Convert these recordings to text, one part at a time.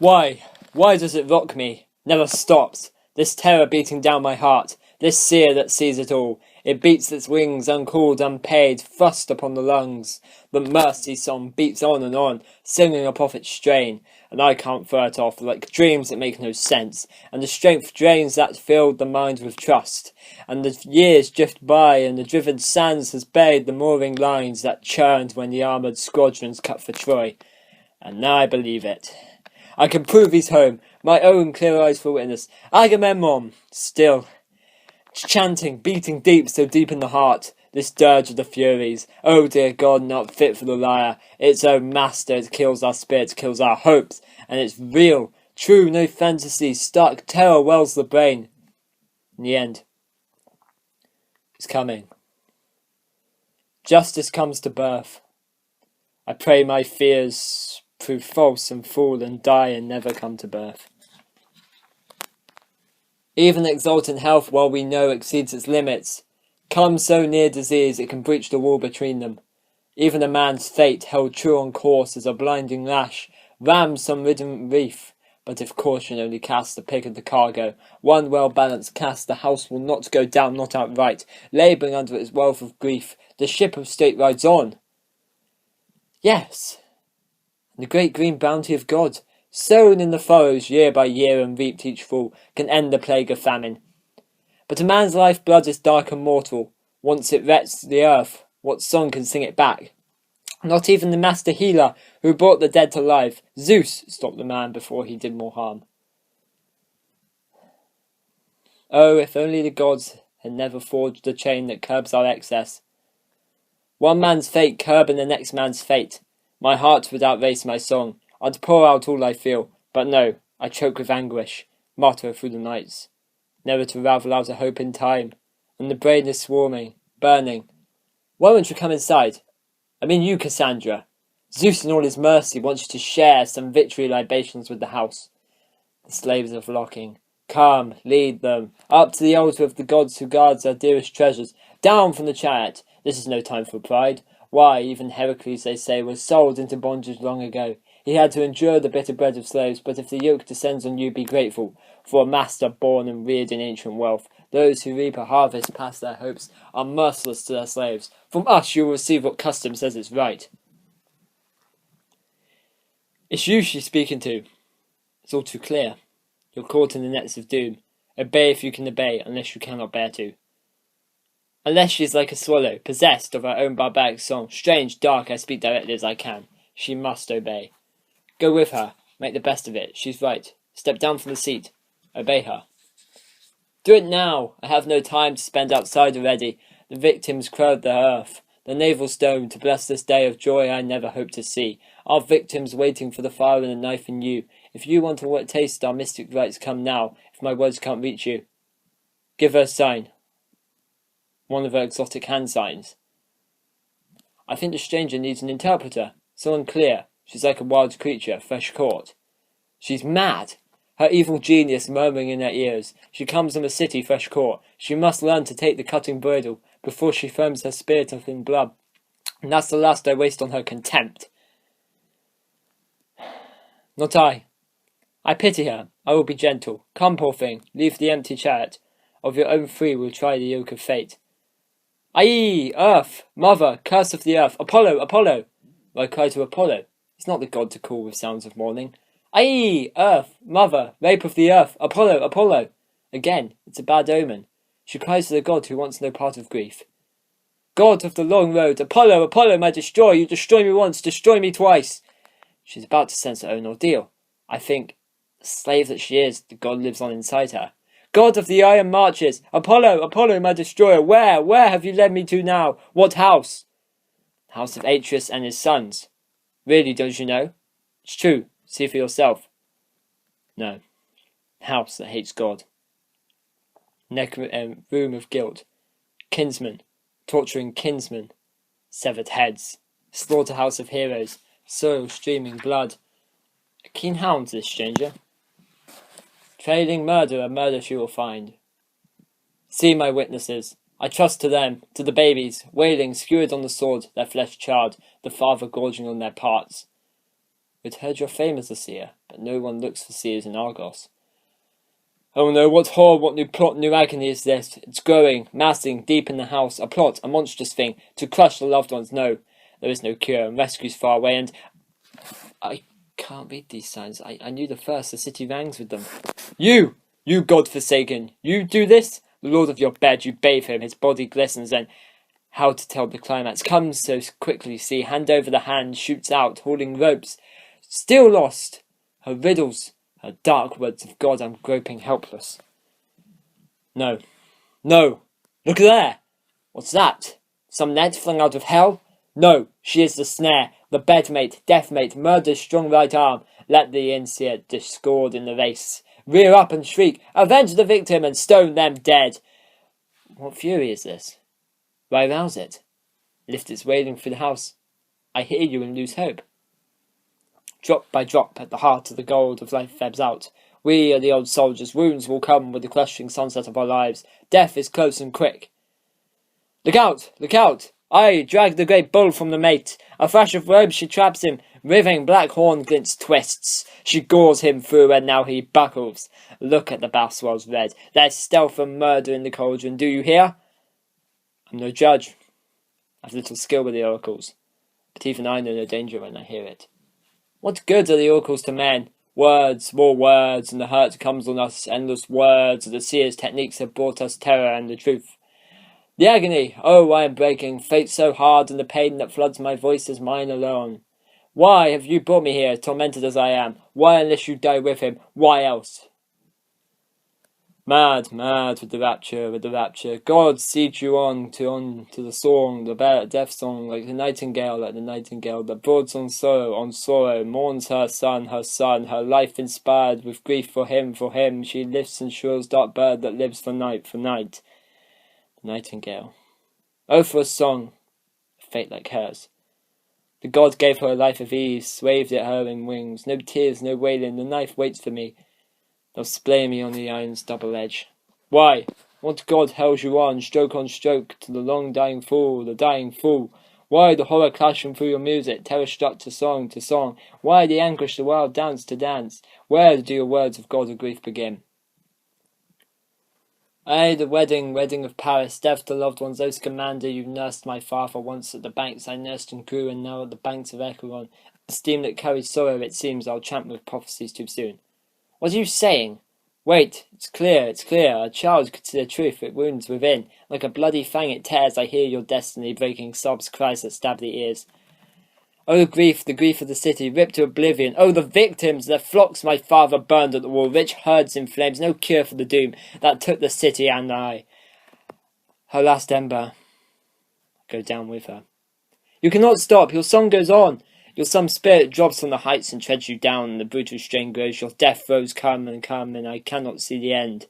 Why does it rock me? Never stops. This terror beating down my heart. This seer that sees it all. It beats its wings, uncalled, unpaid, thrust upon the lungs. The mercy song beats on, singing a prophet's strain. And I can't throw it off, like dreams that make no sense. And the strength drains that filled the mind with trust. And the years drift by, and the driven sands has buried the mooring lines that churned when the armoured squadrons cut for Troy. And now I believe it. I can prove he's home, my own clear eyes for witness. Agamemnon, still, chanting, beating deep, so deep in the heart, this dirge of the Furies. Oh dear God, not fit for the lyre. Its own master, it kills our spirits, kills our hopes, and it's real, true, no fantasy, stark terror wells the brain. In the end, it's coming. Justice comes to birth. I pray my fears prove false and fall and die and never come to birth. Even exultant health, while we know exceeds its limits, comes so near disease it can breach the wall between them. Even a man's fate, held true on course as a blinding lash, rams some ridden reef. But if caution only casts the pick of the cargo, one well-balanced cast, the house will not go down, not outright, labouring under its wealth of grief. The ship of state rides on. Yes, and the great green bounty of God, sown in the furrows year by year and reaped each fall, can end the plague of famine. But a man's life blood is dark and mortal. Once it wrecks the earth, what song can sing it back? Not even the master healer who brought the dead to life, Zeus, stopped the man before he did more harm. Oh, if only the gods had never forged the chain that curbs our excess. One man's fate curbing the next man's fate. My heart would outrace my song. I'd pour out all I feel, but no, I choke with anguish, mutter through the nights, never to ravel out a hope in time, and the brain is swarming, burning. Why won't you come inside? I mean you, Cassandra. Zeus in all his mercy wants you to share some victory libations with the house. The slaves are flocking. Come, lead them, up to the altar of the gods who guards our dearest treasures, down from the chariot. This is no time for pride. Why, even Heracles, they say, was sold into bondage long ago. He had to endure the bitter bread of slaves, but if the yoke descends on you, be grateful. For a master born and reared in ancient wealth, those who reap a harvest past their hopes are merciless to their slaves. From us you will receive what custom says is right. It's you she's speaking to. It's all too clear. You're caught in the nets of doom. Obey if you can obey, unless you cannot bear to. Unless she is like a swallow, possessed of her own barbaric song, strange, dark, I speak directly as I can. She must obey. Go with her, make the best of it. She's right. Step down from the seat. Obey her. Do it now. I have no time to spend outside already. The victims crowd the earth, the navel stone, to bless this day of joy I never hoped to see. Our victims waiting for the fire and the knife in you. If you want to taste our mystic rites, come now. If my words can't reach you, give her a sign. One of her exotic hand signs. I think the stranger needs an interpreter. So unclear. She's like a wild creature, fresh caught. She's mad. Her evil genius murmuring in her ears. She comes from a city fresh caught. She must learn to take the cutting bridle before she foams her spirit of in blood. And that's the last I waste on her contempt. Not I. I pity her. I will be gentle. Come, poor thing, leave the empty chariot. Of your own free will try the yoke of fate. Aye, earth, mother, curse of the earth, Apollo, Apollo! I cry to Apollo. He's not the god to call with sounds of mourning. Aye, earth, mother, rape of the earth, Apollo, Apollo! Again, it's a bad omen. She cries to the god who wants no part of grief. God of the long road, Apollo, Apollo, my destroyer, you destroy me once, destroy me twice. She's about to sense her own ordeal. I think, slave that she is, the god lives on inside her. God of the iron marches, Apollo, Apollo, my destroyer, where have you led me to now? What house? House of Atreus and his sons. Really, don't you know? It's true, see for yourself. No, house that hates God. Room of guilt. Kinsmen, torturing kinsmen. Severed heads. Slaughterhouse of heroes. Soil streaming blood. A keen hound, this stranger. Trailing murderer, murder she will find. See my witnesses. I trust to them, to the babies, wailing, skewered on the sword, their flesh charred, the father gorging on their parts. We'd heard your fame as a seer, but no one looks for seers in Argos. Oh no, what horror, what new plot, new agony is this? It's growing, massing, deep in the house, a plot, a monstrous thing, to crush the loved ones. No, there is no cure, and rescue's far away, and... I can't read these signs. I knew the first, the city rangs with them. You God-forsaken, you do this? The lord of your bed, you bathe him, his body glistens, and... How to tell the climax comes so quickly, see, hand over the hand, shoots out, holding ropes. Still lost! Her riddles, her dark words of God, I'm groping helpless. No. Look there! What's that? Some net flung out of hell? No, she is the snare, the bedmate, deathmate, murder's strong right arm. Let the insect discord in the race. Rear up and shriek, avenge the victim and stone them dead. What fury is this? Why rouse it? Lift its wailing through the house. I hear you and lose hope. Drop by drop, at the heart of the gold of life ebbs out. We are the old soldiers. Wounds will come with the crushing sunset of our lives. Death is close and quick. Look out! Look out! I drag the great bull from the mate. A flash of robe she traps him. Riving black horn glints twists. She gores him through, and now he buckles. Look at the bow swells red. There's stealth and murder in the cauldron. Do you hear? I'm no judge. I've little skill with the oracles, but even I know no danger when I hear it. What good are the oracles to men? Words, more words, and the hurt comes on us. Endless words. The seer's techniques have brought us terror and the truth. The agony, oh, I am breaking. Fate so hard, and the pain that floods my voice is mine alone. Why have you brought me here, tormented as I am? Why, unless you die with him? Why else? Mad with the rapture. God seeds you on to the song, the death song, like the nightingale that broads on sorrow, mourns her son, her life inspired with grief for him, she lifts and shrills dark bird that lives for night. The nightingale. Oh, for a song, a fate like hers. The god gave her a life of ease, swathed it her in wings, no tears, no wailing, the knife waits for me. They'll splay me on the iron's double edge. Why? What god held you on stroke, to the long dying fool? Why the horror clashing through your music, terror struck to song? Why the anguish, the wild dance to dance? Where do your words of God or grief begin? Aye, the wedding of Paris, death to loved ones, O Scamander, you nursed my father once at the banks I nursed and grew, and now at the banks of Acheron. A steam that carries sorrow, it seems, I'll champ with prophecies too soon. What are you saying? Wait, it's clear. A child could see the truth, it wounds within. Like a bloody fang it tears, I hear your destiny, breaking sobs, cries that stab the ears. Oh, the grief of the city, ripped to oblivion. Oh, the victims, their flocks my father burned at the wall, rich herds in flames, no cure for the doom that took the city and I. Her last ember, go down with her. You cannot stop, your song goes on. Your some spirit drops from the heights and treads you down, and the brutal strain grows. Your death throes come, and I cannot see the end.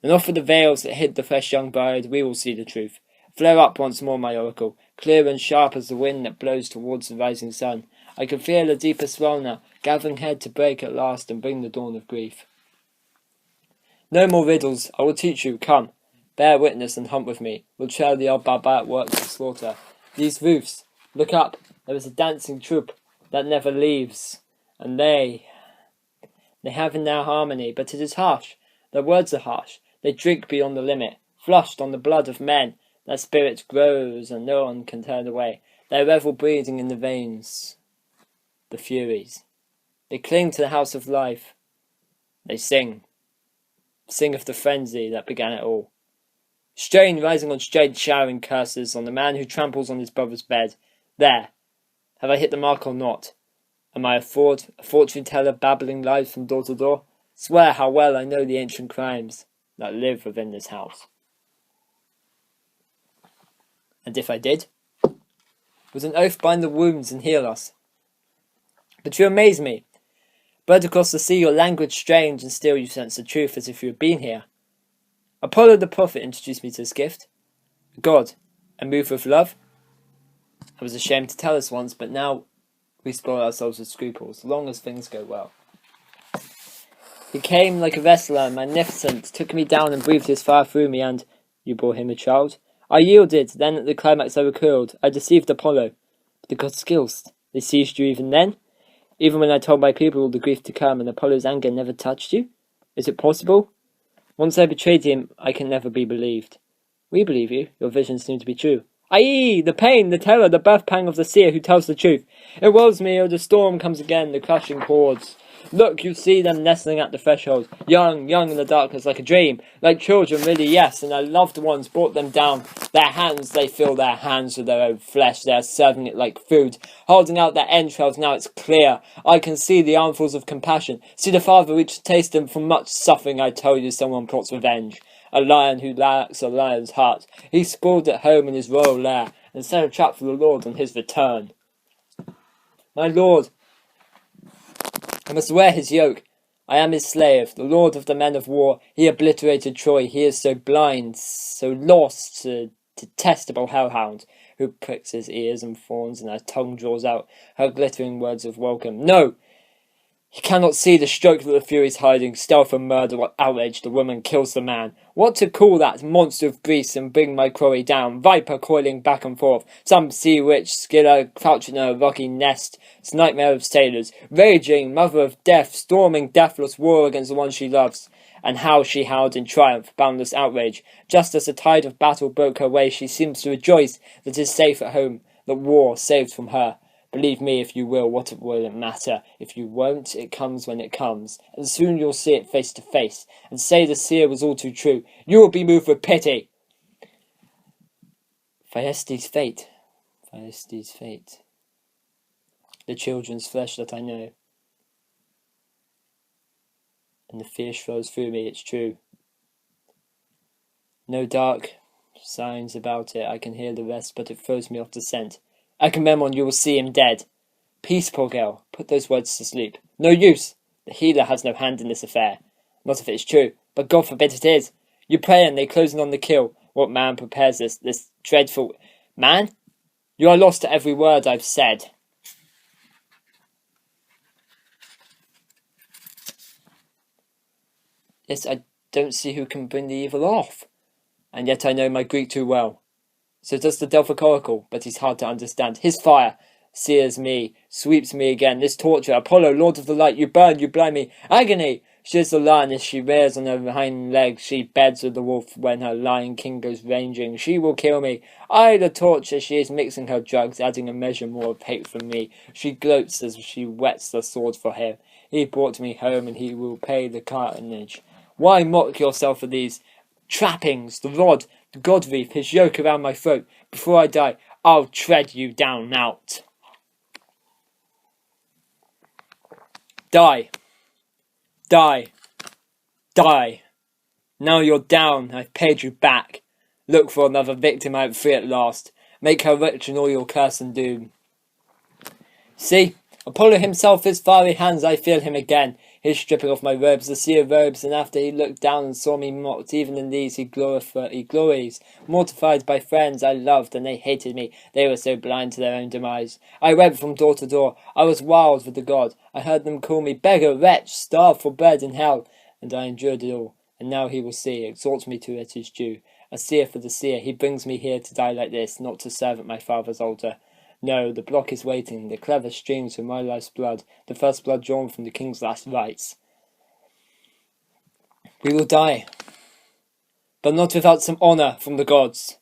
And off with the veils that hid the fresh young bride, we will see the truth. Flare up once more, my oracle, clear and sharp as the wind that blows towards the rising sun. I can feel a deeper swell now, gathering head to break at last and bring the dawn of grief. No more riddles, I will teach you, come. Bear witness and hunt with me. We'll trail the old barbaric works of slaughter. These roofs, look up. There is a dancing troupe that never leaves, and they have in their harmony, but it is harsh. Their words are harsh. They drink beyond the limit, flushed on the blood of men. Their spirit grows, and no one can turn away. Their revel breathing in the veins. The Furies. They cling to the house of life. They sing of the frenzy that began it all. Strain rising on strain, showering curses on the man who tramples on his brother's bed. There. Have I hit the mark or not? Am I a fortune teller babbling lies from door to door? Swear how well I know the ancient crimes that live within this house. And if I did, with an oath bind the wounds and heal us. But you amaze me. Bird across the sea, your language strange, and still you sense the truth as if you had been here. Apollo the prophet introduced me to this gift. A god, and moved with love. I was ashamed to tell us once, but now we spoil ourselves with scruples, long as things go well. He came like a wrestler, magnificent, took me down and breathed his fire through me, and you bore him a child. I yielded, then at the climax I recoiled. I deceived Apollo. But the gods skills, they seized you even then? Even when I told my people all the grief to come, and Apollo's anger never touched you? Is it possible? Once I betrayed him, I can never be believed. We believe you. Your visions seem to be true. Aye, the pain, the terror, the birth pang of the seer who tells the truth. It woes me, oh, the storm comes again, the crushing hordes. Look, you see them nestling at the threshold, young in the darkness like a dream, like children, really, yes, and their loved ones brought them down. Their hands, they fill their hands with their own flesh, they are serving it like food, holding out their entrails, now it's clear. I can see the armfuls of compassion, see the father reach to taste them from much suffering. I tell you, someone plots revenge. A lion who lacks a lion's heart. He spoiled at home in his royal lair, and set a trap for the Lord on his return. My lord, I must wear his yoke. I am his slave, the lord of the men of war. He obliterated Troy. He is so blind, so lost, a detestable hellhound, who pricks his ears and fawns, and her tongue draws out her glittering words of welcome. No! He cannot see the stroke that the Furies hiding, stealth and murder, what outrage the woman kills the man. What to call that monster of Greece and bring my quarry down? Viper coiling back and forth, some sea witch, Scylla crouching in a rocky nest, nightmare of sailors, raging, mother of death, storming deathless war against the one she loves. And how she howled in triumph, boundless outrage. Just as the tide of battle broke her way, she seems to rejoice that it is safe at home, that war saved from her. Believe me if you will, what will it matter? If you won't, it comes when it comes, and soon you'll see it face to face, and say the seer was all too true. You will be moved with pity. Thyestes' fate. Thyestes' fate. The children's flesh that I know. And the fear flows through me, it's true. No dark signs about it, I can hear the rest, but it throws me off the scent. Agamemnon, you will see him dead. Peace, poor girl. Put those words to sleep. No use. The healer has no hand in this affair. Not if it is true, but God forbid it is. You pray and they close in on the kill. What man prepares this dreadful... Man? You are lost to every word I've said. Yes, I don't see who can bring the evil off. And yet I know my Greek too well. So does the Delphic oracle, but he's hard to understand. His fire sears me, sweeps me again. This torture, Apollo, Lord of the Light, you burn, you blind me. Agony! She is the lioness, she rears on her hind legs. She beds with the wolf when her lion king goes ranging. She will kill me. I, the torture, she is mixing her drugs, adding a measure more of hate from me. She gloats as she whets the sword for him. He brought me home, and he will pay the carnage. Why mock yourself for these trappings, the rod, the god wreath, his yoke around my throat? Before I die, I'll tread you down out. Die. Die. Die. Now you're down, I've paid you back. Look for another victim out free at last. Make her rich in all your curse and doom. See, Apollo himself, his fiery hands, I feel him again. His stripping off my robes, the sea of robes, and after he looked down and saw me mocked, even in these he glories, mortified by friends I loved, and they hated me, they were so blind to their own demise. I went from door to door, I was wild with the god, I heard them call me beggar, wretch, starved for bread in hell, and I endured it all, and now he will see, exalts me to it his due, a seer for the seer, he brings me here to die like this, not to serve at my father's altar. No, the block is waiting, the clever streams from my life's blood, the first blood drawn from the king's last rites. We will die, but not without some honour from the gods.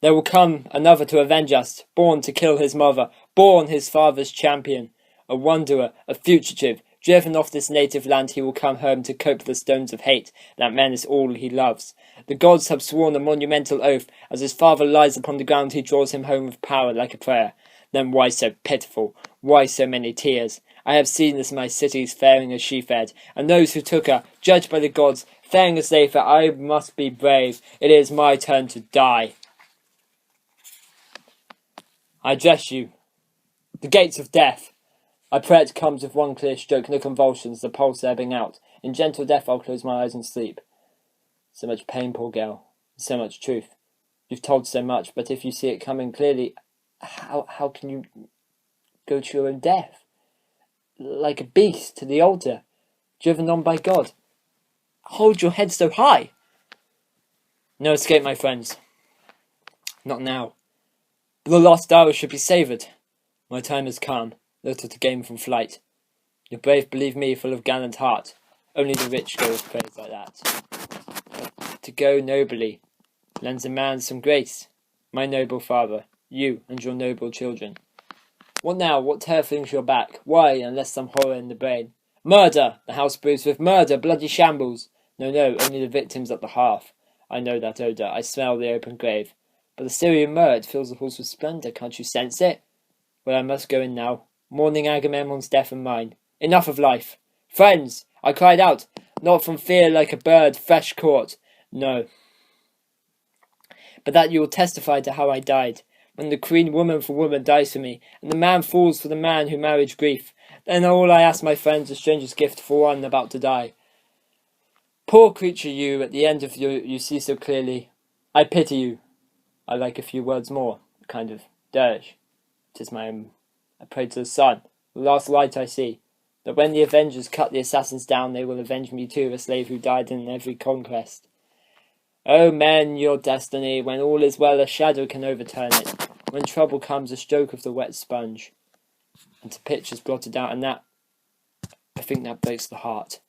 There will come another to avenge us, born to kill his mother, born his father's champion, a wanderer, a fugitive, driven off this native land. He will come home to cope the stones of hate that menace all he loves. The gods have sworn a monumental oath. As his father lies upon the ground, he draws him home with power like a prayer. Then why so pitiful? Why so many tears? I have seen this in my cities, faring as she fared, and those who took her, judged by the gods, faring as they fare. I must be brave. It is my turn to die. I address you, the gates of death. I pray it comes with one clear stroke, no convulsions, the pulse ebbing out. In gentle death I'll close my eyes and sleep. So much pain, poor girl, so much truth. You've told so much, but if you see it coming clearly, how can you go to your own death? Like a beast to the altar, driven on by God. Hold your head so high. No escape, my friends. Not now. But the last hour should be savoured. My time has come, little to gain from flight. You're brave, believe me, full of gallant heart. Only the rich go with praise like that. But to go nobly lends a man some grace. My noble father, you and your noble children. What now? What terror flings your back? Why, unless some horror in the brain? Murder! The house brews with murder, bloody shambles. No, only the victims at the hearth. I know that odour, I smell the open grave. But the Syrian myrrh, it fills the halls with splendour, can't you sense it? Well, I must go in now, mourning Agamemnon's death and mine. Enough of life! Friends! I cried out, not from fear like a bird fresh caught. No. But that you will testify to how I died. When the queen woman for woman dies for me, and the man falls for the man who marriage grief, then all I ask my friends a stranger's gift for one about to die. Poor creature you, at the end of you see so clearly. I pity you. I like a few words more, a kind of dirge. 'Tis my own. I pray to the sun, the last light I see, that when the avengers cut the assassins down, they will avenge me too, a slave who died in every conquest. O men, your destiny, when all is well, a shadow can overturn it. When trouble comes, a stroke of the wet sponge. And to pictures blotted out, and that, I think that breaks the heart.